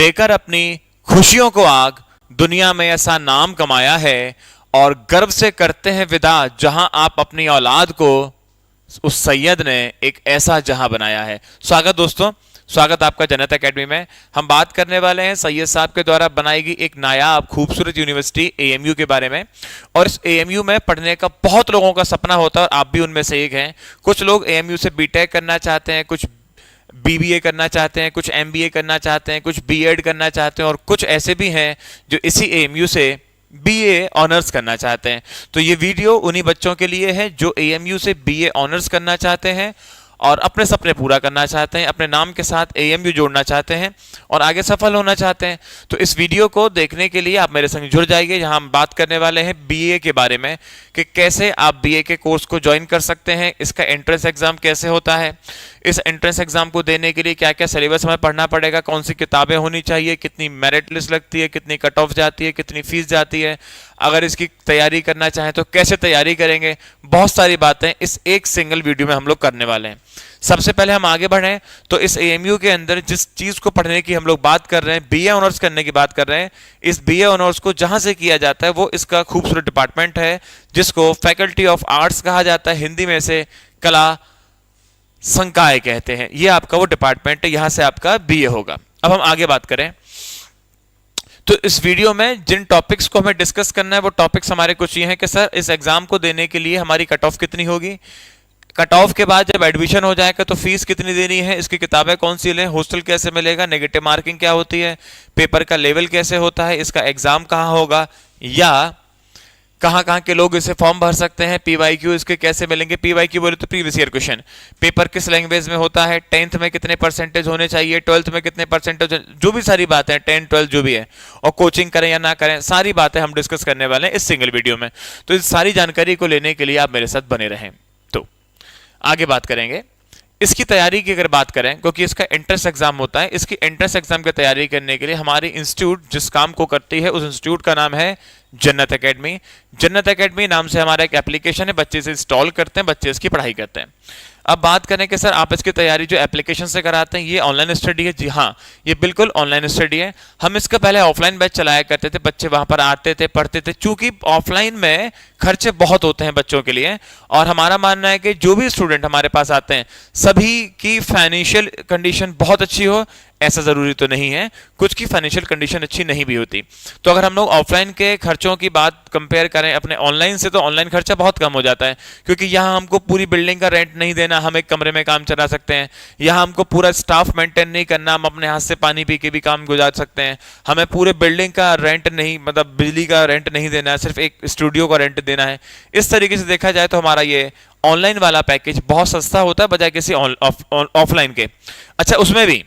लेकर अपनी खुशियों को आग, दुनिया में ऐसा नाम कमाया है और गर्व से करते हैं विदा जहां आप अपनी औलाद को, उस सैयद ने एक ऐसा जहां बनाया है। स्वागत दोस्तों, स्वागत आपका जन्नत एकेडमी में। हम बात करने वाले हैं सैयद साहब के द्वारा बनाई गई एक नायाब खूबसूरत यूनिवर्सिटी एएमयू के बारे में। और इस एएमयू में पढ़ने का बहुत लोगों का सपना होता है और आप भी उनमें से एक हैं। कुछ लोग एएमयू से बीटेक करना चाहते हैं, कुछ बीबीए करना चाहते हैं, कुछ एमबीए करना चाहते हैं, कुछ बीएड करना चाहते हैं और कुछ ऐसे भी हैं जो इसी एएमयू से बीए ऑनर्स करना चाहते हैं। तो ये वीडियो उन्हीं बच्चों के लिए है जो एएमयू से बीए ऑनर्स करना चाहते हैं और अपने सपने पूरा करना चाहते हैं, अपने नाम के साथ एएमयू जोड़ना चाहते हैं और आगे सफल होना चाहते हैं। तो इस वीडियो को देखने के लिए आप मेरे संग जुड़ जाइए, जहां हम बात करने वाले हैं बीए के बारे में कि कैसे आप बीए के कोर्स को ज्वाइन कर सकते हैं, इसका एंट्रेंस एग्जाम कैसे होता है, इस एंट्रेंस एग्जाम को देने के लिए क्या क्या सिलेबस हमें पढ़ना पड़ेगा, कौन सी किताबें होनी चाहिए, कितनी मेरिट लिस्ट लगती है, कितनी कट ऑफ जाती है, कितनी फीस जाती है, अगर इसकी तैयारी करना चाहें तो कैसे तैयारी करेंगे। बहुत सारी बातें इस एक सिंगल वीडियो में हम लोग करने वाले हैं। सबसे पहले हम आगे बढ़ें तो इस एएमयू के अंदर जिस चीज को पढ़ने की हम लोग बात कर रहे हैं, बीए ऑनर्स करने की बात कर रहे हैं, इस बीए ऑनर्स को जहां से किया जाता है वो इसका खूबसूरत डिपार्टमेंट है जिसको फैकल्टी ऑफ आर्ट्स कहा जाता है, हिंदी में से कला संकाय कहते हैं। ये आपका वो डिपार्टमेंट है, यहां से आपका बीए होगा। अब हम आगे बात करें तो इस वीडियो में जिन टॉपिक्स को हमें डिस्कस करना है वो टॉपिक्स हमारे कुछ ये हैं कि सर इस एग्जाम को देने के लिए हमारी कट ऑफ कितनी होगी, कट ऑफ के बाद जब एडमिशन हो जाएगा तो फीस कितनी देनी है, इसकी किताबें कौन सी लें, हॉस्टल कैसे मिलेगा, नेगेटिव मार्किंग क्या होती है, पेपर का लेवल कैसे होता है, इसका एग्जाम कहाँ होगा या कहाँ कहाँ के लोग इसे फॉर्म भर सकते हैं, पीवाईक्यू इसके कैसे मिलेंगे। पीवाईक्यू बोले तो प्रीवियस ईयर क्वेश्चन, पेपर किस लैंग्वेज में होता है, 10th में कितने परसेंटेज होने चाहिए, 12th में कितने परसेंटेज, जो भी सारी बातें 10 12 जो भी है, और कोचिंग करें या ना करें, सारी बातें हम डिस्कस करने वाले हैं इस सिंगल वीडियो में। तो इस सारी जानकारी को लेने के लिए आप मेरे साथ बने रहें। तो आगे बात करेंगे इसकी तैयारी की। अगर बात करें क्योंकि इसका एंट्रेंस एग्जाम होता है, इसकी एंट्रेंस एग्जाम की तैयारी करने के लिए हमारी इंस्टीट्यूट जिस काम को करती है उस इंस्टीट्यूट का नाम है जन्नत एकेडमी। जन्नत एकेडमी नाम से हमारा एक एप्लीकेशन है, बच्चे इसे इंस्टॉल करते हैं, बच्चे इसकी पढ़ाई करते हैं। अब बात करें कि सर आप इसकी तैयारी जो एप्लीकेशन से कराते हैं ये ऑनलाइन स्टडी है। जी हाँ, ये बिल्कुल ऑनलाइन स्टडी है। हम इसका पहले ऑफलाइन बैच चलाया करते थे, बच्चे वहां पर आते थे, पढ़ते थे। चूंकि ऑफलाइन में खर्चे बहुत होते हैं बच्चों के लिए और हमारा मानना है कि जो भी स्टूडेंट हमारे पास आते हैं सभी की फाइनेंशियल कंडीशन बहुत अच्छी हो, ऐसा जरूरी तो नहीं है, कुछ की फाइनेंशियल कंडीशन अच्छी नहीं भी होती। तो अगर हम लोग ऑफलाइन के खर्चों की बात कंपेयर करें अपने ऑनलाइन से तो ऑनलाइन खर्चा बहुत कम हो जाता है, क्योंकि यहाँ हमको पूरी बिल्डिंग का रेंट नहीं देना, हम एक कमरे में काम चला सकते हैं। यहाँ हमको पूरा स्टाफ मेंटेन नहीं करना, हम अपने हाथ से पानी पी के भी काम गुजार सकते हैं। हमें पूरे बिल्डिंग का रेंट नहीं, मतलब बिजली का रेंट नहीं देना है, सिर्फ एक स्टूडियो का रेंट देना है। इस तरीके से देखा जाए तो हमारा ये ऑनलाइन वाला पैकेज बहुत सस्ता होता है बजाय किसी ऑफलाइन के। अच्छा, उसमें भी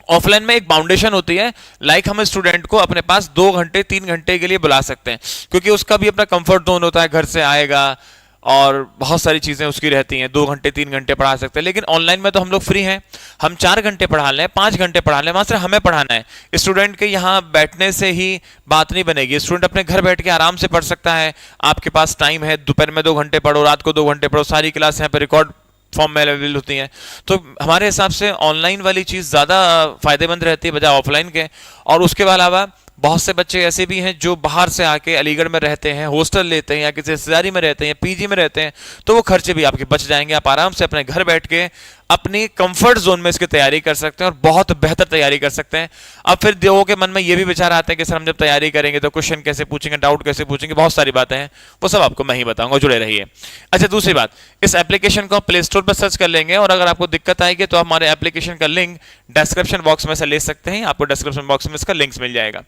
ऑफलाइन में एक बाउंडेशन होती है, लाइक हम स्टूडेंट को अपने पास 2 घंटे 3 घंटे के लिए बुला सकते हैं, क्योंकि उसका भी अपना कंफर्ट जोन होता है, घर से आएगा और बहुत सारी चीजें उसकी रहती हैं। 2 घंटे 3 घंटे पढ़ा सकते हैं, लेकिन ऑनलाइन में तो हम लोग फ्री हैं, हम 4 घंटे पढ़ा लें, 5 घंटे पढ़ा लें, वहां से हमें पढ़ाना है। स्टूडेंट के यहाँ बैठने से ही बात नहीं बनेगी, स्टूडेंट अपने घर बैठ के आराम से पढ़ सकता है। आपके पास टाइम है, दोपहर में 2 घंटे पढ़ो, रात को 2 घंटे पढ़ो, सारी क्लास यहाँ पे रिकॉर्ड फॉर्म में अवेलेबल होती हैं। तो हमारे हिसाब से ऑनलाइन वाली चीज़ ज़्यादा फायदेमंद रहती है बजाय ऑफलाइन के। और उसके अलावा बहुत से बच्चे ऐसे भी हैं जो बाहर से आके अलीगढ़ में रहते हैं, हॉस्टल लेते हैं या किसी रिश्तेदारी में रहते हैं, पीजी में रहते हैं, तो वो खर्चे भी आपके बच जाएंगे। आप आराम से अपने घर बैठ के अपनी कंफर्ट जोन में इसकी तैयारी कर सकते हैं और बहुत बेहतर तैयारी कर सकते हैं। अब फिर लोगों के मन में ये भी विचार आते हैं कि सर हम जब तैयारी करेंगे तो क्वेश्चन कैसे पूछेंगे, डाउट कैसे पूछेंगे, बहुत सारी बातें हैं, वो सब आपको मैं ही बताऊंगा, जुड़े रहिए। अच्छा, दूसरी बात, इस एप्लीकेशन को आप प्ले स्टोर पर सर्च कर लेंगे और अगर आपको दिक्कत आएगी तो हमारे एप्लीकेशन का लिंक डिस्क्रिप्शन बॉक्स में से ले सकते हैं, आपको डिस्क्रिप्शन बॉक्स में इसका लिंक्स मिल जाएगा।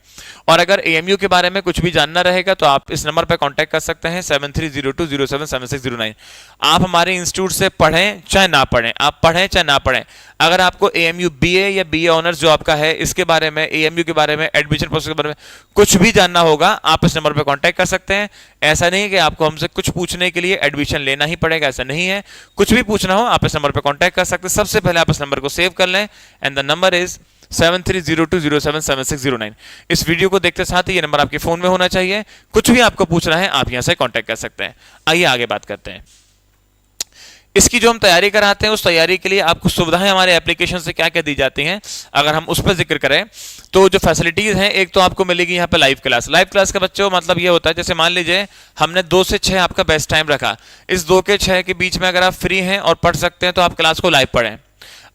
और अगर एएमयू के बारे में कुछ भी जानना रहेगा तो आप इस नंबर पर कॉन्टैक्ट कर सकते हैं 7302077609। आप हमारे इंस्टीट्यूट से पढ़ें चाहे ना पढ़ें, आप पढ़ें चाहे ना पढ़ें, अगर आपको एएमयू बीए या बीए ऑनर्स जो आपका है इसके बारे में, एएमयू के बारे में, एडमिशन प्रोसेस के बारे में कुछ भी जानना होगा, आप इस नंबर पर कांटेक्ट कर सकते हैं। ऐसा नहीं है कि आपको हमसे कुछ पूछने के लिए एडमिशन लेना ही पड़ेगा, ऐसा नहीं है। कुछ भी पूछना हो आप इस नंबर पर कांटेक्ट कर सकते हैं। सबसे पहले आप इस नंबर को सेव कर लें एंड द नंबर इज 7302077609। इस वीडियो को देखते साथ ही ये नंबर आपके फोन में होना चाहिए। कुछ भी आपको पूछना है आप यहां से कांटेक्ट कर सकते हैं। आइए आगे बात करते हैं। इसकी जो हम तैयारी कराते हैं, उस तैयारी के लिए आपको सुविधाएं हमारे एप्लीकेशन से क्या क्या दी जाती हैं, अगर हम उस पर जिक्र करें तो जो फैसिलिटीज हैं, एक तो आपको मिलेगी यहाँ पे लाइव क्लास। लाइव क्लास का बच्चों मतलब ये होता है, जैसे मान लीजिए हमने 2 से 6 आपका बेस्ट टाइम रखा, इस 2 के 6 के बीच में अगर आप फ्री हैं और पढ़ सकते हैं तो आप क्लास को लाइव पढ़ें।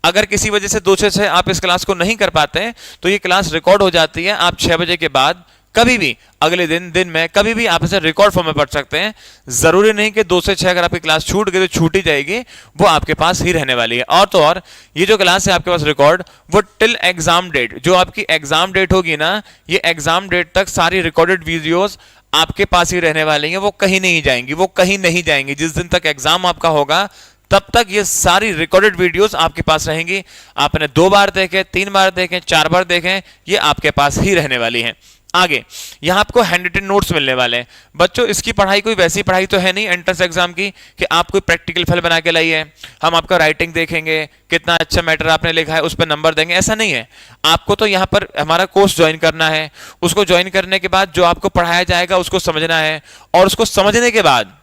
अगर किसी वजह से 2 से 6 आप इस क्लास को नहीं कर पाते हैं तो ये क्लास रिकॉर्ड हो जाती है, आप 6 बजे के बाद कभी भी अगले दिन में कभी भी आप इसे रिकॉर्ड फॉर्म में पढ़ सकते हैं। जरूरी नहीं कि 2 से 6 अगर आपकी क्लास छूट गई तो छूट ही जाएगी, वो आपके पास ही रहने वाली है। और तो और ये जो क्लास है आपके पास रिकॉर्ड, वो टिल एग्जाम डेट, जो आपकी एग्जाम डेट होगी ना, ये एग्जाम डेट तक सारी रिकॉर्डेड वीडियोस आपके पास ही रहने वाली हैं, वो कहीं नहीं जाएंगी, वो कहीं नहीं जाएंगी। जिस दिन तक एग्जाम आपका होगा तब तक ये सारी रिकॉर्डेड वीडियोस आपके पास रहेंगी। आपने 2 बार देखें, 3 बार देखें, 4 बार देखें, ये आपके पास ही रहने वाली हैं। आगे यहां आपको हैंड रिटन नोट्स मिलने वाले हैं। बच्चों इसकी पढ़ाई कोई वैसी पढ़ाई तो है नहीं एंट्रेंस एग्जाम की कि आप कोई प्रैक्टिकल फाइल बना के लाइए, हम आपका राइटिंग देखेंगे, कितना अच्छा मैटर आपने लिखा है, उस पर नंबर देंगे, ऐसा नहीं है। आपको तो यहाँ पर हमारा कोर्स ज्वाइन करना है, उसको ज्वाइन करने के बाद जो आपको पढ़ाया जाएगा उसको समझना है, और उसको समझने के बाद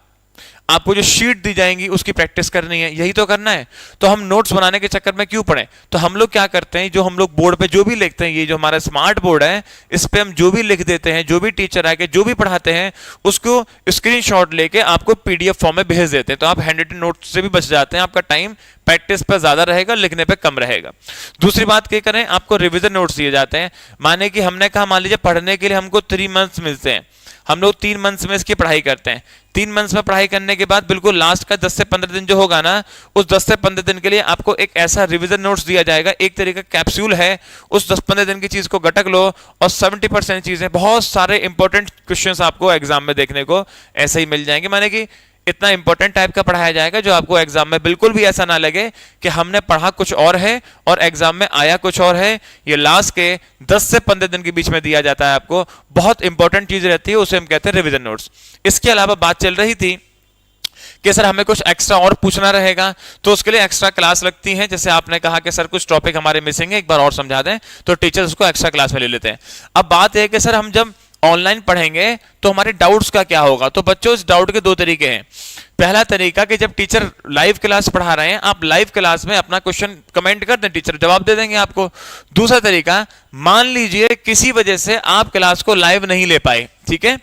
आपको जो शीट दी जाएंगी उसकी प्रैक्टिस करनी है, यही तो करना है। तो हम नोट्स बनाने के चक्कर में क्यों पढ़ें? तो हम लोग क्या करते हैं, जो हम लोग बोर्ड पे जो भी लिखते हैं, ये जो हमारा स्मार्ट बोर्ड है, इस पे हम जो भी लिख देते हैं, जो भी टीचर आके जो भी पढ़ाते हैं उसको स्क्रीनशॉट लेके आपको पीडीएफ फॉर्म में भेज देते हैं। तो आप हैंड रिटन नोट से भी बच जाते हैं, आपका टाइम प्रैक्टिस पर ज्यादा रहेगा, लिखने पे कम रहेगा। दूसरी बात क्या करें, आपको रिवीजन नोट्स दिए जाते हैं। माने कि हमने कहा, मान लीजिए पढ़ने के लिए हमको 3 मंथ्स मिलते हैं, हम लोग 3 मंथ्स में इसकी पढ़ाई करते हैं। 3 मंथ्स में पढ़ाई करने के बाद बिल्कुल लास्ट का 10 से 15 दिन जो होगा ना, उस 10 से 15 दिन के लिए आपको एक ऐसा रिवीजन नोट्स दिया जाएगा, एक तरीके का कैप्सूल है। उस 10-15 दिन की चीज को गटक लो और 70% चीजें, बहुत सारे इंपॉर्टेंट क्वेश्चंस आपको एग्जाम में देखने को ऐसे ही मिल जाएंगे। माने कि इतना इंपॉर्टेंट टाइप का पढ़ाया जाएगा जो आपको एग्जाम में बिल्कुल भी ऐसा ना लगे कि हमने पढ़ा कुछ और है और एग्जाम में आया कुछ और है। ये लास्ट के 10 से 15 दिन के बीच में दिया जाता है आपको, बहुत इंपॉर्टेंट चीज रहती है, उसे हम कहते हैं रिवीजन नोट्स। इसके अलावा बात चल रही थी कि सर हमें कुछ एक्स्ट्रा और पूछना रहेगा, तो उसके लिए एक्स्ट्रा क्लास लगती है। जैसे आपने कहा कि सर कुछ टॉपिक हमारे मिसिंग है, एक बार और समझा दें, तो टीचर्स उसको एक्स्ट्रा क्लास में ले लेते हैं। अब बात यह है कि सर हम जब ऑनलाइन पढ़ेंगे तो हमारे डाउट्स का क्या होगा? तो बच्चों इस डाउट के 2 तरीके हैं। पहला तरीका कि जब टीचर लाइव क्लास पढ़ा रहे हैं, आप लाइव क्लास में अपना क्वेश्चन कमेंट कर दें, टीचर जवाब दे देंगे आपको। दूसरा तरीका, मान लीजिए किसी वजह से आप क्लास को लाइव नहीं ले पाए, ठीक है,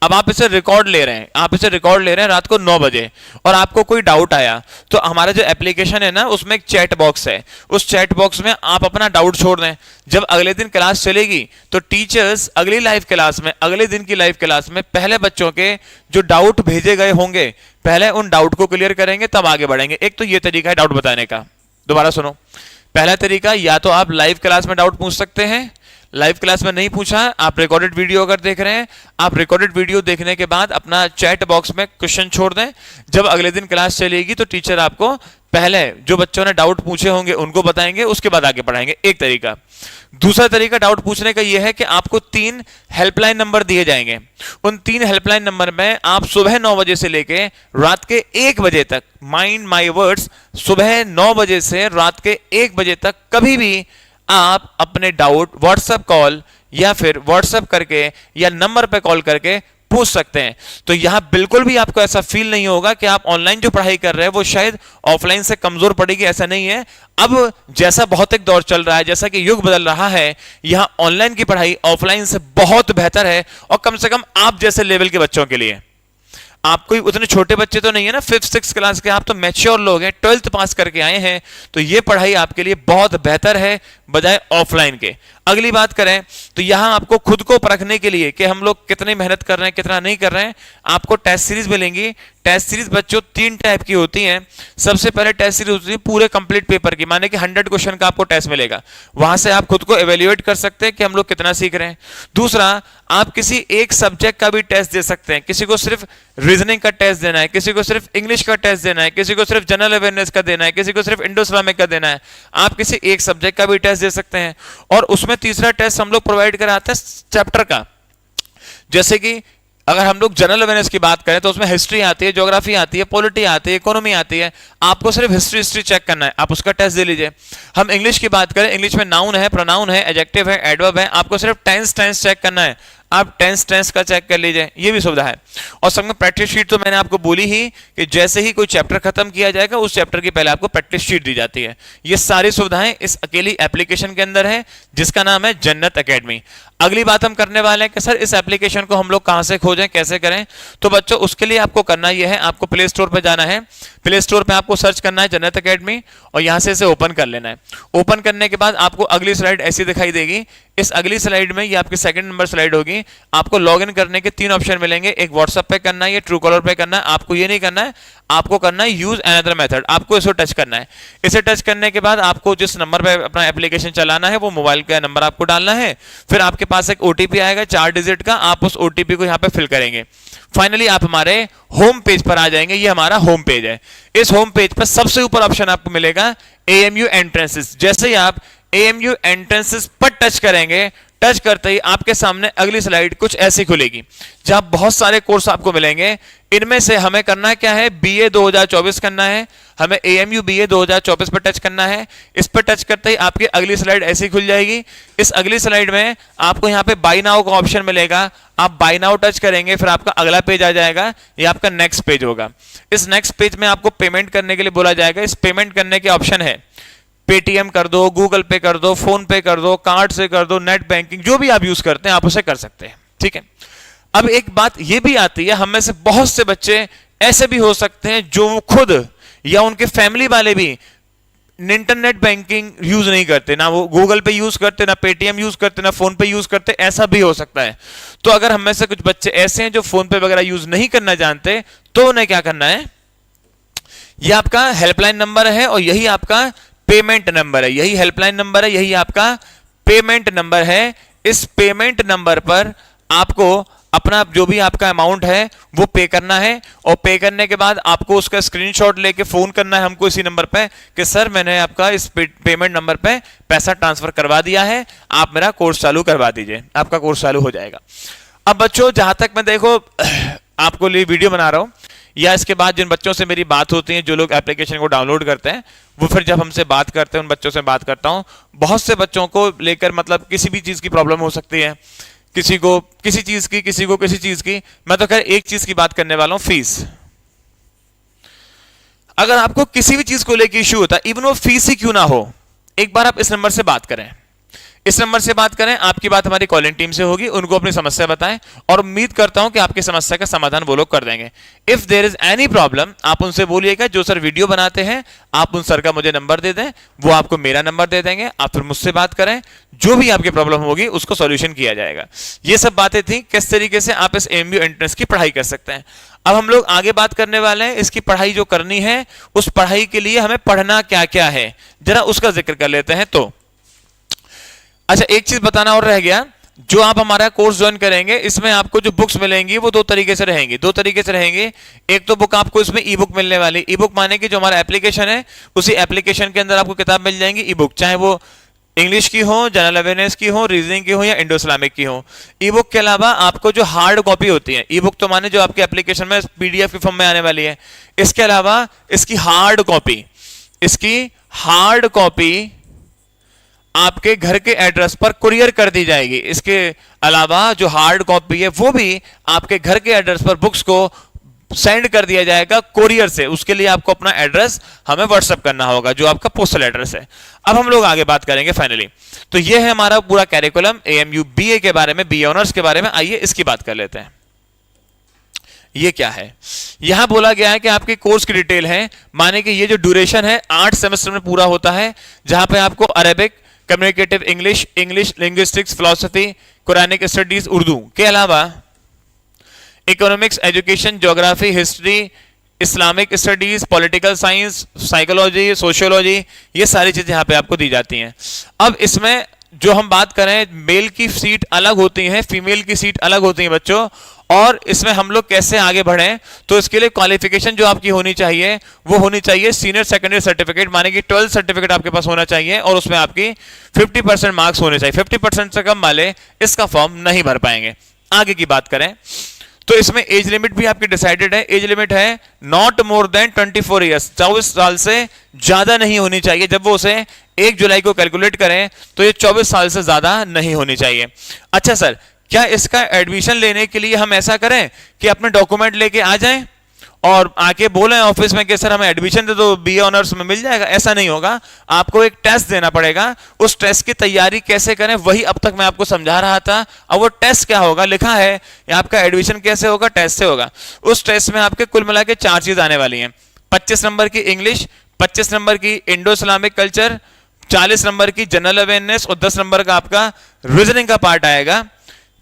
अब आप इसे रिकॉर्ड ले रहे हैं, आप इसे रिकॉर्ड ले रहे हैं रात को 9 बजे, और आपको कोई डाउट आया, तो हमारा जो एप्लीकेशन है ना, उसमें एक चैट बॉक्स है, उस चैट बॉक्स में आप अपना डाउट छोड़ दें। जब अगले दिन क्लास चलेगी तो टीचर्स अगली लाइव क्लास में, अगले दिन की लाइव क्लास में पहले बच्चों के जो डाउट भेजे गए होंगे, पहले उन डाउट को क्लियर करेंगे, तब आगे बढ़ेंगे। एक तो ये तरीका है डाउट बताने का। दोबारा सुनो, पहला तरीका, या तो आप लाइव क्लास में डाउट पूछ सकते हैं, लाइव क्लास में नहीं पूछा, आप रिकॉर्डेड वीडियो अगर देख रहे हैं, आप रिकॉर्डेड वीडियो देखने के बाद अपना चैट बॉक्स में क्वेश्चन छोड़ दें। जब अगले दिन क्लास चलेगी तो टीचर आपको पहले जो बच्चों ने डाउट पूछे होंगे उनको बताएंगे, उसके बाद आगे पढ़ाएंगे, एक तरीका। दूसरा तरीका डाउट पूछने का यह है कि आपको 3 हेल्पलाइन नंबर दिए जाएंगे। उन 3 हेल्पलाइन नंबर में आप सुबह 9 बजे से लेके रात के 1 बजे तक, माइंड माई वर्ड्स, सुबह 9 बजे से रात के 1 बजे तक कभी भी आप अपने डाउट व्हाट्सएप कॉल या फिर व्हाट्सएप करके या नंबर पे कॉल करके पूछ सकते हैं। तो यहां बिल्कुल भी आपको ऐसा फील नहीं होगा कि आप ऑनलाइन जो पढ़ाई कर रहे हैं वो शायद ऑफलाइन से कमजोर पड़ेगी, ऐसा नहीं है। अब जैसा भौतिक दौर चल रहा है, जैसा कि युग बदल रहा है, यहां ऑनलाइन की पढ़ाई ऑफलाइन से बहुत बेहतर है, और कम से कम आप जैसे लेवल के बच्चों के लिए। आप कोई उतने छोटे बच्चे तो नहीं है ना, 5th-6th क्लास के, आप तो मैच्योर लोग हैं, 12th पास करके आए हैं, तो ये पढ़ाई आपके लिए बहुत बेहतर है बजाय ऑफलाइन के। अगली बात करें तो यहां आपको खुद को परखने के लिए कि हम लोग कितनी मेहनत कर रहे हैं, कितना नहीं कर रहे हैं, आपको टेस्ट सीरीज मिलेंगी। टेस्ट सीरीज बच्चों 3 टाइप की होती हैं। सबसे पहले टेस्ट सीरीज होती है पूरे कंप्लीट पेपर की, माने कि 100 क्वेश्चन का आपको टेस्ट मिलेगा, वहां से आप खुद को एवेल्युएट कर सकते हैं कि हम लोग कितना सीख रहे हैं। दूसरा, आप किसी एक सब्जेक्ट का भी टेस्ट दे सकते हैं, किसी को सिर्फ रीजनिंग का टेस्ट देना है, किसी को सिर्फ इंग्लिश का टेस्ट देना है, किसी को सिर्फ जनरल अवेयरनेस का देना है, किसी को सिर्फ इंडो इस्लामिक का देना है, आप किसी एक सब्जेक्ट का भी टेस्ट दे सकते हैं। और उसमें तीसरा टेस्ट हम लोग प्रोवाइड कराते हैं चैप्टर का। जैसे कि अगर हम लोग जनरल अवेयरनेस की बात करें तो उसमें हिस्ट्री आती है, ज्योग्राफी आती है, पॉलिटी आती है, इकोनॉमी आती है, आपको सिर्फ हिस्ट्री चेक करना है, आप उसका टेस्ट दे लीजिए। हम इंग्लिश की बात करें, इंग्लिश में नाउन है, प्रोनाउन है, एडजेक्टिव है, एडवर्ब है, आपको सिर्फ टेंस चेक करना है, आप टेंस का चेक कर लीजिए, ये भी सुविधा है। और संग में प्रैक्टिस शीट तो मैंने आपको बोली ही कि जैसे ही कोई चैप्टर खत्म किया जाएगा उस चैप्टर की पहले आपको प्रैक्टिस शीट दी जाती है। ये सारी सुविधाएं इस अकेली एप्लीकेशन के अंदर है जिसका नाम है जन्नत एकेडमी। अगली बात हम करने वाले हैं कि सर इस एप्लीकेशन को हम लोग कहां से खोजें, कैसे करें। तो बच्चों उसके लिए आपको करना यह है, आपको प्ले स्टोर पर जाना है, प्ले स्टोर पे आपको सर्च करना है जन्नत एकेडमी और यहां से इसे ओपन कर लेना है। ओपन करने के बाद आपको अगली स्लाइड ऐसी दिखाई देगी। इस अगली स्लाइड में ये आपकी सेकंड नंबर स्लाइड होगी। आपको लॉगिन करने के 3 ऑप्शन मिलेंगे, एक व्हाट्सएप पे करना है, ये ट्रू कॉलर पे करना है। आपको ये नहीं करना है, आपको करना है यूज अनदर मेथड, आपको इसको टच करना है। इसे टच करने के बाद आपको जिस नंबर पे अपना एप्लीकेशन चलाना है वो मोबाइल का नंबर आपको डालना है। फिर आपके पास एक ओटीपी आएगा 4 डिजिट का, आप उस ओटीपी को यहाँ पे फिल करेंगे। फाइनली आप हमारे होम पेज पर आ जाएंगे। ये हमारा होम पेज है। इस होम पेज पर सबसे ऊपर ऑप्शन आपको मिलेगा एएमयू एंट्रेंसेस। जैसे ही आप एएमयू एंट्रेंसेस पर टच करेंगे, टच करते ही आपके सामने अगली स्लाइड कुछ ऐसी खुलेगी जहां बहुत सारे कोर्स आपको मिलेंगे। इनमें से हमें करना क्या है, बीए 2024 करना है, हमें एएमयू बीए 2024 पर टच करना है। इस पर टच करते ही आपकी अगली स्लाइड ऐसी खुल जाएगी। इस अगली स्लाइड में आपको यहाँ पे बाय नाउ का ऑप्शन मिलेगा, आप बाय नाउ टच करेंगे, फिर आपका अगला पेज आ जाएगा, ये आपका नेक्स्ट पेज होगा। इस नेक्स्ट पेज में आपको पेमेंट करने के लिए बोला जाएगा। इस पेमेंट करने के ऑप्शन है, पेटीएम कर दो, गूगल पे कर दो, फोन पे कर दो, कार्ड से कर दो, नेट बैंकिंग, जो भी आप यूज करते हैं आप उसे कर सकते हैं, ठीक है। अब एक बात ये भी आती है, हम में से बहुत से बच्चे ऐसे भी हो सकते हैं जो खुद या उनके फैमिली वाले भी इंटरनेट बैंकिंग यूज नहीं करते, ना वो गूगल पे यूज करते, ना पेटीएम यूज करते, ना फोन पे यूज करते, ऐसा भी हो सकता है। तो अगर हम में से कुछ बच्चे ऐसे हैं जो फोन पे वगैरह यूज नहीं करना जानते, तो उन्हें क्या करना है, ये आपका हेल्पलाइन नंबर है और यही आपका पेमेंट नंबर है, यही हेल्पलाइन नंबर है, यही आपका पेमेंट नंबर है। इस पेमेंट नंबर पर आपको अपना जो भी आपका अमाउंट है वो पे करना है और पे करने के बाद आपको उसका स्क्रीनशॉट लेके फोन करना है हमको इसी नंबर पे कि सर मैंने आपका इस पेमेंट नंबर पे पैसा ट्रांसफर करवा दिया है, आप मेरा कोर्स चालू करवा दीजिए, आपका कोर्स चालू हो जाएगा। अब बच्चों जहां तक मैं देखो आपको लिए वीडियो बना रहा हूं या इसके बाद जिन बच्चों से मेरी बात होती है, जो लोग एप्लीकेशन को डाउनलोड करते हैं, वो फिर जब हमसे बात करते हैं उन बच्चों से बात करता हूं। बहुत से बच्चों को लेकर मतलब किसी भी चीज की प्रॉब्लम हो सकती है, किसी को किसी चीज की, किसी को किसी चीज की। मैं तो खैर एक चीज की बात करने वाला हूं, फीस। अगर आपको किसी भी चीज को लेकर इश्यू होता है, इवन वो फीस ही क्यों ना हो, एक बार आप इस नंबर से बात करें, इस नंबर से बात करें। आपकी बात हमारी कॉलिंग टीम से होगी, उनको अपनी समस्या बताएं और उम्मीद करता हूं कि आपकी समस्या का समाधान वो लोग कर देंगे। If there is any problem, आप उनसे बोलिएगा जो सर वीडियो बनाते हैं, आप उन सर का मुझे नंबर दे दें, वो आपको मेरा नंबर दे देंगे, आप फिर मुझसे बात करें, जो भी आपकी प्रॉब्लम होगी उसको सॉल्यूशन किया जाएगा। ये सब बातें थी किस तरीके से आप इस एएमयू एंट्रेंस की पढ़ाई कर सकते हैं। अब हम लोग आगे बात करने वाले हैं, इसकी पढ़ाई जो करनी है, उस पढ़ाई के लिए हमें पढ़ना क्या क्या है, जरा उसका जिक्र कर लेते हैं। तो अच्छा, एक चीज बताना और रह गया, जो आप हमारा कोर्स ज्वाइन करेंगे इसमें आपको जो बुक्स मिलेंगी वो दो तरीके से रहेंगी। एक तो बुक आपको इसमें ई बुक मिलने वाली, ई बुक माने कि जो हमारा एप्लीकेशन है उसी एप्लीकेशन के अंदर आपको किताब मिल जाएंगी ई बुक, चाहे वो इंग्लिश की हो, जनरल अवेयरनेस की हो, रीजनिंग की हो या इंडो इस्लामिक की हो। ई बुक के अलावा आपको जो हार्ड कॉपी होती है, ई बुक तो माने जो आपके एप्लीकेशन में पीडीएफ की फॉर्म में आने वाली है, इसके अलावा इसकी हार्ड कॉपी आपके घर के एड्रेस पर कुरियर कर दी जाएगी। इसके अलावा जो हार्ड कॉपी है वो भी आपके घर के एड्रेस पर बुक्स को सेंड कर दिया जाएगा कुरियर से। उसके लिए आपको अपना एड्रेस हमें व्हाट्सएप करना होगा, जो आपका पोस्टल एड्रेस है। अब हम लोग आगे बात करेंगे फाइनली। तो ये है हमारा पूरा कैरिकुलम एएमयू बीए के बारे में, बीए ऑनर्स के बारे में। आइए इसकी बात कर लेते हैं। ये क्या है, यहां बोला गया है कि आपके कोर्स की डिटेल है, माने कि ये जो ड्यूरेशन है 8 सेमेस्टर में पूरा होता है, जहां पे आपको Arabic, communicative English, linguistics, philosophy, Quranic studies Urdu के अलावा economics, education, geography, history, Islamic studies, political science, psychology, sociology, ये सारी चीजें यहां पे आपको दी जाती हैं। अब इसमें जो हम बात करें, मेल की सीट अलग होती है, फीमेल की सीट अलग होती है बच्चों। और इसमें हम लोग कैसे आगे बढ़ें, तो इसके लिए क्वालिफिकेशन जो आपकी होनी चाहिए वो होनी चाहिए सीनियर सेकेंडरी सर्टिफिकेट, माने कि 12th सर्टिफिकेट आपके पास होना चाहिए और उसमें आपकी 50% मार्क्स होने चाहिए। 50% से कम वाले इसका फॉर्म नहीं भर पाएंगे। आगे की बात करें तो इसमें एज लिमिट भी आपकी डिसाइडेड है। एज लिमिट है नॉट मोर देन 24 ईयर्स, 24 साल से ज्यादा नहीं होनी चाहिए। जब वो उसे 1 जुलाई को कैलकुलेट करें तो ये 24 साल से ज्यादा नहीं होनी चाहिए। अच्छा सर, क्या इसका एडमिशन लेने के लिए हम ऐसा करें कि अपने डॉक्यूमेंट लेके आ जाएं और आके बोलें ऑफिस में कि सर हमें एडमिशन दे दो, बीए ऑनर्स में मिल जाएगा? ऐसा नहीं होगा, आपको एक टेस्ट देना पड़ेगा। उस टेस्ट की तैयारी कैसे करें वही अब तक मैं आपको समझा रहा था। अब वो टेस्ट क्या होगा, लिखा है आपका एडमिशन कैसे होगा, टेस्ट से होगा। उस टेस्ट में आपके कुल मिला के 4 चीज आने वाली हैं। 25 नंबर की इंग्लिश, 25 नंबर की इंडो इस्लामिक कल्चर, 40 नंबर की जनरल अवेयरनेस और 10 नंबर का आपका रीजनिंग का पार्ट आएगा।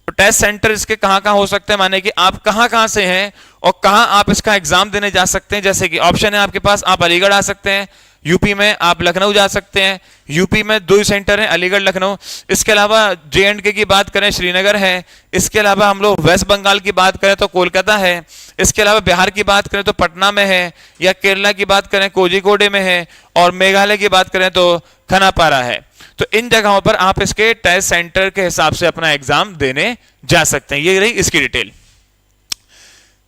टेस्ट सेंटर इसके कहां कहां हो सकते हैं, माने कि आप कहां कहां से हैं और कहां आप इसका एग्जाम देने जा सकते हैं। जैसे कि ऑप्शन है आपके पास, आप अलीगढ़ आ सकते हैं, यूपी में आप लखनऊ जा सकते हैं। यूपी में 2 सेंटर हैं, अलीगढ़ लखनऊ। इसके अलावा J&K की बात करें श्रीनगर है। इसके अलावा हम लोग वेस्ट बंगाल की बात करें तो कोलकाता है। इसके अलावा बिहार की बात करें तो पटना में है, या केरला की बात करें कोझिकोडे में है, और मेघालय की बात करें तो खनापारा है। तो इन जगहों पर आप इसके टेस्ट सेंटर के हिसाब से अपना एग्जाम देने जा सकते हैं। ये रही इसकी डिटेल,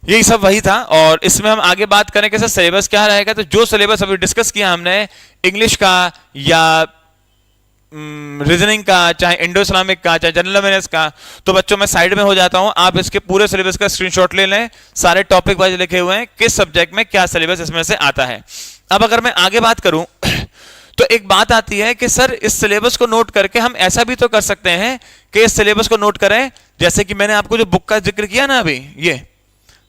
यही सब वही था। और इसमें हम आगे बात करें कि सर सिलेबस क्या रहेगा, तो जो सिलेबस अभी डिस्कस किया हमने इंग्लिश का या रीजनिंग का, चाहे इंडो इस्लामिक का, चाहे जनरल अवेयरनेस का, तो बच्चों मैं साइड में हो जाता हूं, आप इसके पूरे सिलेबस का स्क्रीनशॉट ले लें। सारे टॉपिक वाइज लिखे हुए हैं किस सब्जेक्ट में क्या सिलेबस इसमें से आता है। अब अगर मैं आगे बात करूं तो एक बात आती है कि सर इस सिलेबस को नोट करके हम ऐसा भी तो कर सकते हैं कि इस सिलेबस को नोट करें, जैसे कि मैंने आपको जो बुक का जिक्र किया ना, अभी ये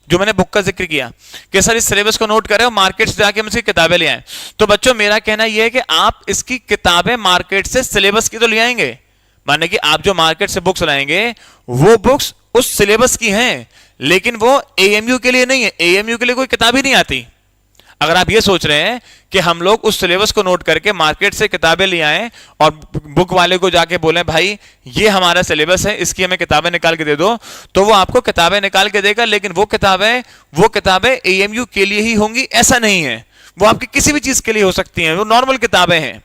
जो मैंने बुक का जिक्र किया कि सर इस सिलेबस को नोट करें और मार्केट से जाके हम इसकी किताबें ले आए। तो बच्चों मेरा कहना यह है कि आप इसकी किताबें मार्केट से सिलेबस की तो ले आएंगे, माने कि आप जो मार्केट से बुक्स लाएंगे वो बुक्स उस सिलेबस की हैं, लेकिन वो AMU के लिए नहीं है। AMU के लिए कोई किताब ही नहीं आती। अगर आप ये सोच रहे हैं कि हम लोग उस सिलेबस को नोट करके मार्केट से किताबें ले आए और बुक वाले को जाके बोलें भाई ये हमारा सिलेबस है, इसकी हमें किताबें निकाल के दे दो, तो वो आपको किताबें निकाल के देगा, लेकिन वो किताबें AMU के लिए ही होंगी ऐसा नहीं है। वो आपकी किसी भी चीज के लिए हो सकती हैं, वो नॉर्मल किताबें हैं।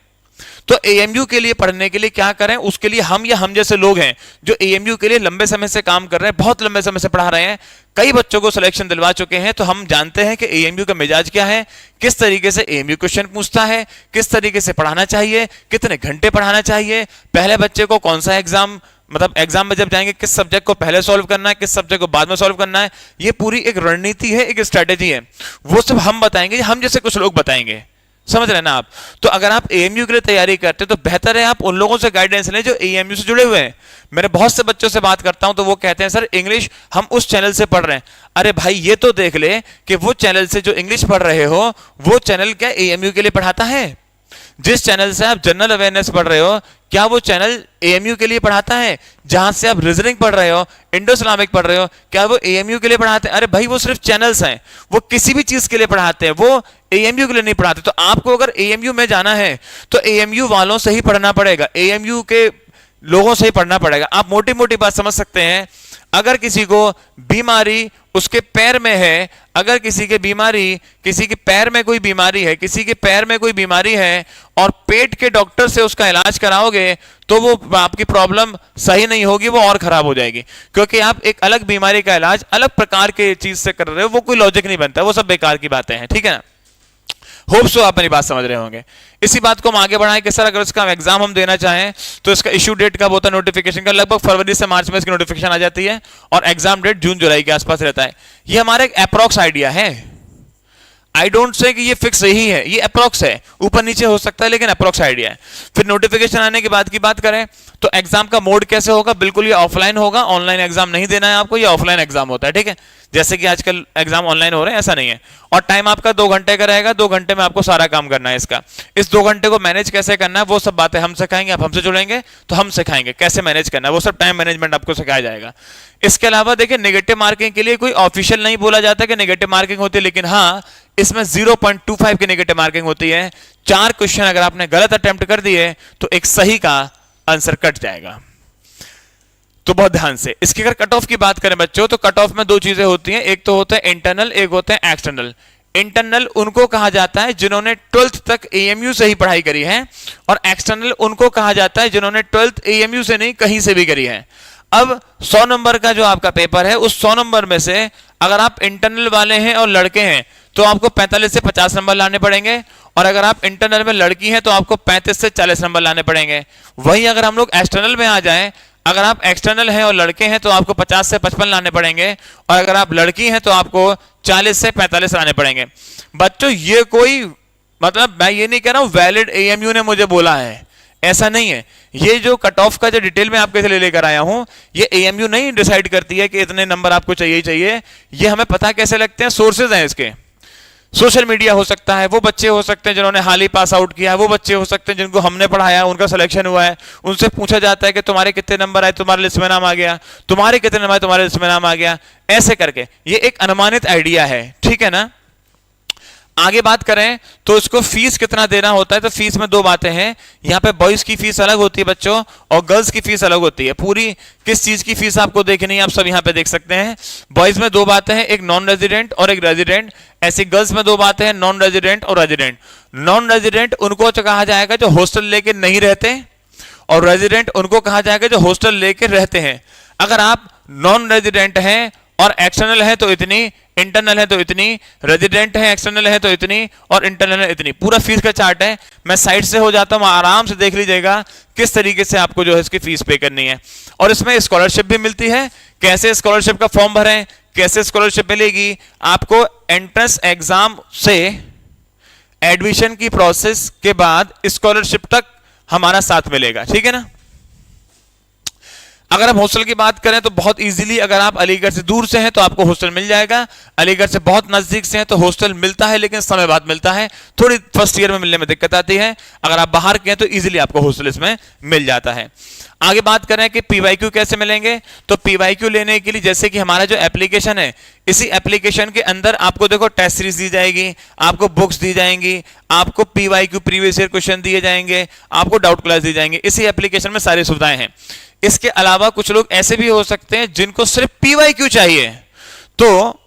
तो AMU के लिए पढ़ने के लिए क्या करें, उसके लिए हम या हम जैसे लोग हैं जो AMU के लिए लंबे समय से काम कर रहे हैं, बहुत लंबे समय से पढ़ा रहे हैं, कई बच्चों को सिलेक्शन दिलवा चुके हैं, तो हम जानते हैं कि AMU का मिजाज क्या है, किस तरीके से AMU क्वेश्चन पूछता है, किस तरीके से पढ़ाना चाहिए, कितने घंटे पढ़ाना चाहिए, पहले बच्चे को कौन सा एग्जाम, मतलब एग्जाम में जब जाएंगे किस सब्जेक्ट को पहले सॉल्व करना है, किस सब्जेक्ट को बाद में सॉल्व करना है। ये पूरी एक रणनीति है, एक स्ट्रेटेजी है, वो सब हम बताएंगे, हम जैसे कुछ लोग बताएंगे। समझ रहे हैं ना आप? तो अगर आप AMU के लिए तैयारी करते हैं तो बेहतर है आप उन लोगों से गाइडेंस लें जो AMU से जुड़े हुए हैं। मेरे बहुत से बच्चों से बात करता हूं तो वो कहते हैं सर इंग्लिश हम उस चैनल से पढ़ रहे हैं। अरे भाई ये तो देख ले कि वो चैनल से जो इंग्लिश पढ़ रहे हो वो चैनल क्या AMU के लिए पढ़ाता है? जिस चैनल से आप जनरल अवेयरनेस पढ़ रहे हो क्या वो चैनल AMU के लिए पढ़ाता है? जहां से आप रीजनिंग पढ़ रहे हो, इंडो इस्लामिक पढ़ रहे हो, क्या वो AMU के लिए पढ़ाते हैं? अरे भाई वो सिर्फ चैनल्स हैं, वो किसी भी चीज के लिए पढ़ाते हैं, वो AMU के लिए नहीं पढ़ाते। तो आपको अगर AMU में जाना है तो AMU वालों से ही पढ़ना पड़ेगा, AMU के लोगों से ही पढ़ना पड़ेगा। आप मोटी मोटी बात समझ सकते हैं, अगर किसी को बीमारी उसके पैर में है, अगर किसी के पैर में कोई बीमारी है, किसी के पैर में कोई बीमारी है और पेट के डॉक्टर से उसका इलाज कराओगे तो वो आपकी प्रॉब्लम सही नहीं होगी, वो और खराब हो जाएगी, क्योंकि आप एक अलग बीमारी का इलाज अलग प्रकार के चीज से कर रहे हो, वो कोई लॉजिक नहीं बनता, वो सब बेकार की बातें हैं। ठीक है ना? होप सो आप मेरी बात समझ रहे होंगे। इसी बात को हम आगे बढ़ाएं कि सर अगर इसका एग्जाम हम देना चाहें तो इसका इश्यू डेट कब होता है नोटिफिकेशन का? लगभग फरवरी से मार्च में इसकी नोटिफिकेशन आ जाती है और एग्जाम डेट जून जुलाई के आसपास रहता है। ये हमारा एक अप्रॉक्स आइडिया है, आई डोंट से कि ये फिक्स ही है, ये अप्रॉक्स है, ऊपर नीचे हो सकता है लेकिन अप्रॉक्स आइडिया है। फिर नोटिफिकेशन आने के बाद की बात करें तो एग्जाम का मोड कैसे होगा? बिल्कुल ये ऑफलाइन होगा, ऑनलाइन एग्जाम नहीं देना है आपको, ये ऑफलाइन एग्जाम होता है। ठीक है, जैसे कि आजकल एग्जाम ऑनलाइन हो रहे हैं ऐसा नहीं है। और टाइम आपका 2 घंटे का रहेगा, 2 घंटे में आपको सारा काम करना है इसका। इस 2 घंटे को मैनेज कैसे करना है वो सब बातें हम सिखाएंगे, आप हमसे जुड़ेंगे तो हम सिखाएंगे कैसे मैनेज करना है, वो सब टाइम मैनेजमेंट आपको सिखाया जाएगा। इसके अलावा देखिए नेगेटिव मार्किंग के लिए कोई ऑफिशियल नहीं बोला जाता कि नेगेटिव मार्किंग होती है, लेकिन हाँ इसमें 0.25 की नेगेटिव मार्किंग होती है। 4 क्वेश्चन अगर आपने गलत अटेम्प्ट कर दिए तो एक सही का आंसर कट जाएगा, तो बहुत ध्यान से। इसकी अगर कट ऑफ की बात करें बच्चों तो कट ऑफ में 2 चीजें होती हैं, एक तो होता है इंटरनल, एक होता है एक्सटर्नल। इंटरनल उनको कहा जाता है जिन्होंने 12th तक AMU से ही पढ़ाई करी है, और एक्सटर्नल उनको कहा जाता है जिन्होंने 12th AMU से नहीं कहीं से भी करी है। अब 100 नंबर का जो आपका पेपर है उस 100 नंबर में से अगर आप इंटरनल वाले हैं और लड़के हैं तो आपको 45 से 50 नंबर लाने पड़ेंगे, और अगर आप इंटरनल में लड़की हैं तो आपको 35 से 40 नंबर लाने पड़ेंगे। वहीं अगर हम लोग एक्सटर्नल में आ जाएं, अगर आप एक्सटर्नल हैं और लड़के हैं तो आपको 50 से 55 लाने पड़ेंगे, और अगर आप लड़की हैं तो आपको 40 से 45 लाने पड़ेंगे। बच्चों ये कोई मतलब मैं ये नहीं कह रहा हूं वैलिड एएमयू ने मुझे बोला है, ऐसा नहीं है। ये जो कट ऑफ का जो डिटेल में आपके लिए लेकर आया हूं, ये एएमयू नहीं डिसाइड करती है कि इतने नंबर आपको चाहिए ही चाहिए। ये हमें पता कैसे लगते हैं, सोर्सेज हैं इसके। सोशल मीडिया हो सकता है, वो बच्चे हो सकते हैं जिन्होंने हाल ही पास आउट किया है, वो बच्चे हो सकते हैं जिनको हमने पढ़ाया, उनका सिलेक्शन हुआ है, उनसे पूछा जाता है कि तुम्हारे कितने नंबर आए, तुम्हारे लिस्ट में नाम आ गया, तुम्हारे कितने नंबर आए, तुम्हारे लिस्ट में नाम आ गया, ऐसे करके। ये एक अनुमानित आइडिया है, ठीक है ना। आगे बात करें तो इसको फीस कितना देना होता है, तो फीस में दो बातें हैं। यहाँ पे बॉयज की फीस अलग होती है बच्चों, और गर्ल्स की फीस अलग होती है। पूरी किस चीज की फीस आपको देखनी है, आप सब यहाँ पे देख सकते हैं। बॉयज में दो बातें हैं, एक नॉन रेजिडेंट और एक रेजिडेंट। ऐसी गर्ल्स में दो बातें हैं, नॉन रेजिडेंट और रेजिडेंट। नॉन रेजिडेंट उनको कहा जाएगा जो हॉस्टल लेके नहीं रहते, और रेजिडेंट उनको कहा जाएगा जो हॉस्टल लेके रहते हैं। अगर आप नॉन रेजिडेंट हैं और एक्सटर्नल है तो इतनी, इंटरनल है तो इतनी, रेजिडेंट है एक्सटर्नल है तो इतनी, और इंटरनल है इतनी। पूरा फीस का चार्ट है, मैं साइड से हो जाता हूं, आराम से देख लीजिएगा किस तरीके से आपको जो है इसकी फीस पे करनी है। और इसमें स्कॉलरशिप भी मिलती है। कैसे स्कॉलरशिप का फॉर्म भरें, कैसे स्कॉलरशिप मिलेगी आपको, एंट्रेंस एग्जाम से एडमिशन की प्रोसेस के बाद स्कॉलरशिप तक हमारा साथ मिलेगा, ठीक है ना। अगर हम हॉस्टल की बात करें तो बहुत इजीली, अगर आप अलीगढ़ से दूर से हैं तो आपको हॉस्टल मिल जाएगा, अलीगढ़ से बहुत नजदीक से हैं तो हॉस्टल मिलता है, लेकिन समय बाद मिलता है, थोड़ी फर्स्ट ईयर में मिलने में दिक्कत आती है। अगर आप बाहर के हैं तो इजीली आपको हॉस्टल इसमें मिल जाता है। आगे बात करें कि पीवाईक्यू कैसे मिलेंगे, तो पीवाईक्यू लेने के लिए जैसे कि हमारा जो एप्लीकेशन है, इसी एप्लीकेशन के अंदर आपको देखो टेस्ट सीरीज दी जाएगी, आपको बुक्स दी जाएंगी, आपको पीवाईक्यू प्रीवियस ईयर क्वेश्चन दिए जाएंगे, आपको डाउट क्लास दी जाएंगे। इसी एप्लीकेशन में सारी सुविधाएं हैं। इसके अलावा कुछ लोग ऐसे भी हो सकते हैं जिनको सिर्फ पीवाईक्यू चाहिए, तो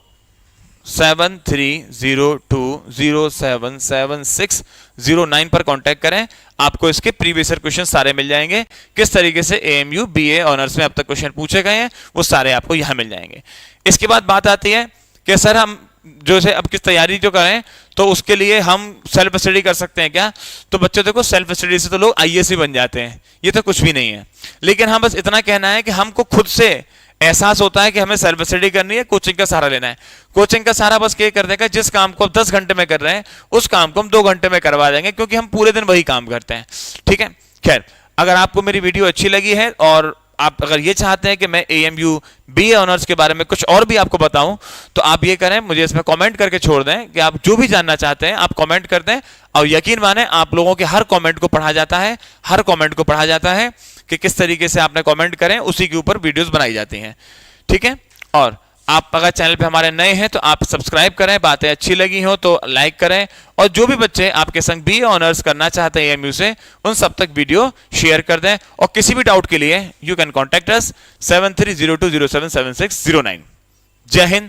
7302077609 पर कांटेक्ट करें, आपको इसके प्रीवियस ईयर क्वेश्चन सारे मिल जाएंगे। किस तरीके से एएमयू बीए ऑनर्स में अब तक क्वेश्चन पूछे गए हैं वो सारे आपको यहां मिल जाएंगे। इसके बाद बात आती है कि सर हम जो है अब किस तैयारी जो करें, तो उसके लिए हम सेल्फ स्टडी कर सकते हैं क्या। तो बच्चों देखो, सेल्फ स्टडी से तो लोग आईएएस बन जाते हैं, ये तो कुछ भी नहीं है। लेकिन हम बस इतना कहना है कि हमको खुद से एहसास होता है कि हमें सेल्फ स्टडी करनी है, कोचिंग का सहारा लेना है। कोचिंग का सहारा बस ये कर देगा, जिस काम को 10 घंटे में कर रहे हैं उस काम को हम 2 घंटे में करवा देंगे, क्योंकि हम पूरे दिन वही काम करते हैं, ठीक है। खैर, अगर आपको मेरी वीडियो अच्छी लगी है और आप अगर ये चाहते हैं कि मैं एएमयू बीए ऑनर्स के बारे में कुछ और भी आपको बताऊं, तो आप ये करें, मुझे इसमें कमेंट करके छोड़ दें कि आप जो भी जानना चाहते हैं आप कमेंट कर दें। और यकीन माने आप लोगों के हर कमेंट को पढ़ा जाता है, हर कमेंट को पढ़ा जाता है कि किस तरीके से आपने कमेंट करें, उसी के ऊपर वीडियोस बनाई जाती हैं, ठीक है। और आप अगर चैनल पे हमारे नए हैं तो आप सब्सक्राइब करें, बातें अच्छी लगी हो तो लाइक करें, और जो भी बच्चे आपके संग बीए ऑनर्स करना चाहते हैं एएमयू से, उन सब तक वीडियो शेयर कर दें। और किसी भी डाउट के लिए यू कैन कॉन्टैक्ट अस 7302077609। जय हिंद।